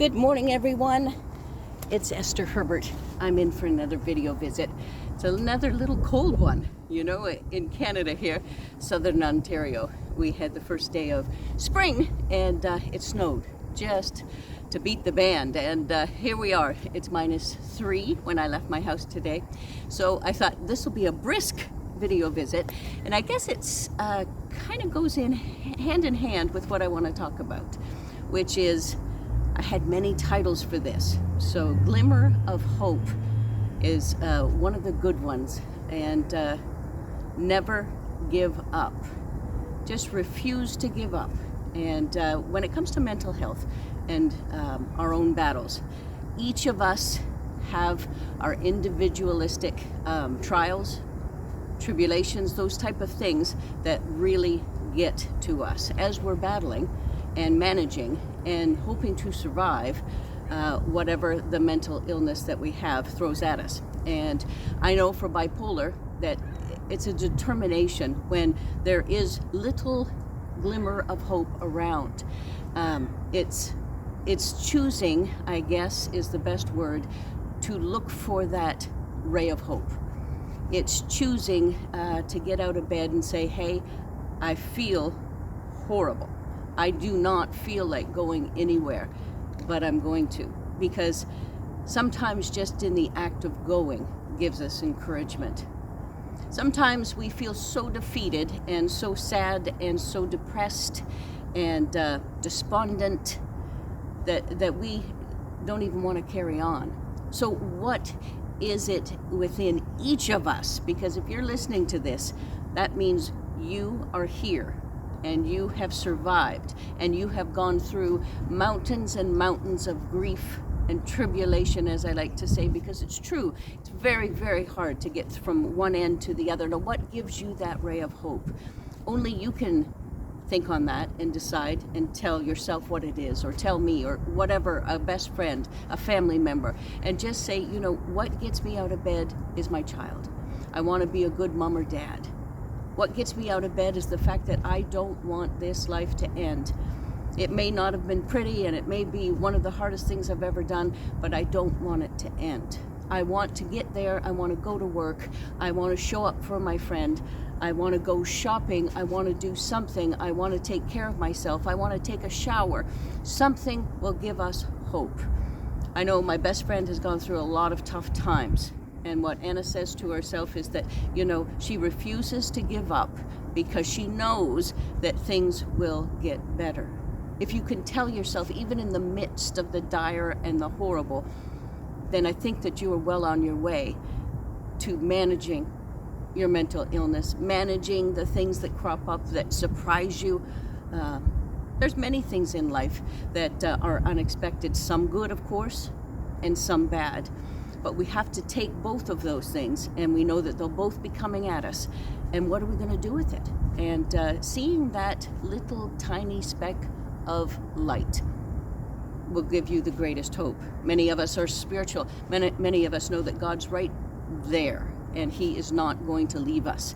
Good morning, everyone. It's Esther Herbert. I'm in for another video visit. It's another little cold one, in Canada here, southern Ontario. We had the first day of spring and it snowed just to beat the band. And here we are. It's -3 when I left my house today. So I thought this will be a brisk video visit. And I guess it's kind of goes hand in hand with what I want to talk about, which is I had many titles for this. So Glimmer of Hope is one of the good ones, and never give up. Just refuse to give up. And when it comes to mental health and our own battles, each of us have our individualistic trials, tribulations, those type of things that really get to us as we're battling and managing and hoping to survive whatever the mental illness that we have throws at us. And I know for bipolar that it's a determination when there is little glimmer of hope around. It's choosing, I guess is the best word, to look for that ray of hope. It's choosing to get out of bed and say, hey, I feel horrible. I do not feel like going anywhere, but I'm going to. Because sometimes just in the act of going gives us encouragement. Sometimes we feel so defeated and so sad and so depressed and despondent that we don't even want to carry on. So what is it within each of us? Because if you're listening to this, that means you are here. And you have survived, and you have gone through mountains and mountains of grief and tribulation, as I like to say, because it's true. It's very, very hard to get from one end to the other. Now, what gives you that ray of hope? Only you can think on that and decide and tell yourself what it is, or tell me, or whatever, a best friend, a family member, and just say, what gets me out of bed is my child. I want to be a good mom or dad. What gets me out of bed is the fact that I don't want this life to end. It may not have been pretty, and it may be one of the hardest things I've ever done, but I don't want it to end. I want to get there. I want to go to work. I want to show up for my friend. I want to go shopping. I want to do something. I want to take care of myself. I want to take a shower. Something will give us hope. I know my best friend has gone through a lot of tough times. And what Anna says to herself is that, she refuses to give up because she knows that things will get better. If you can tell yourself, even in the midst of the dire and the horrible, then I think that you are well on your way to managing your mental illness, managing the things that crop up that surprise you. There's many things in life that are unexpected, some good, of course, and some bad. But we have to take both of those things, and we know that they'll both be coming at us. And what are we going to do with it? And seeing that little tiny speck of light will give you the greatest hope. Many of us are spiritual. Many of us know that God's right there, and He is not going to leave us.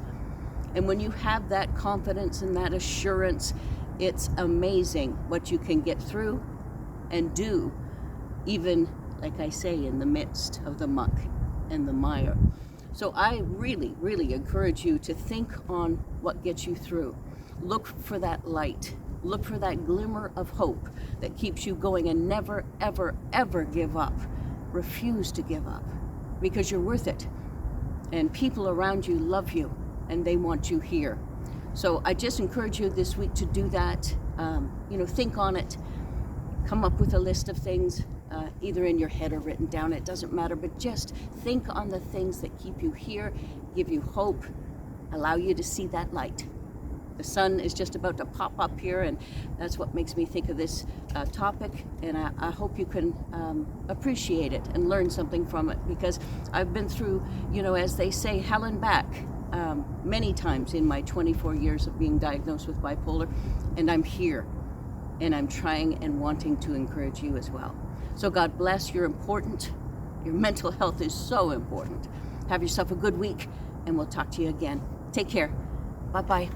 And when you have that confidence and that assurance, it's amazing what you can get through and do, even like I say, in the midst of the muck and the mire. So I really, really encourage you to think on what gets you through. Look for that light. Look for that glimmer of hope that keeps you going, and never, ever, ever give up. Refuse to give up, because you're worth it. And people around you love you, and they want you here. So I just encourage you this week to do that. Think on it. Come up with a list of things, either in your head or written down. It doesn't matter, but just think on the things that keep you here, give you hope, allow you to see that light. The sun is just about to pop up here, and that's what makes me think of this topic. And I hope you can appreciate it and learn something from it, because I've been through, as they say, hell and back many times in my 24 years of being diagnosed with bipolar, and I'm here. And I'm trying and wanting to encourage you as well. So God bless. You're important. Your mental health is so important. Have yourself a good week, and we'll talk to you again. Take care. Bye-bye.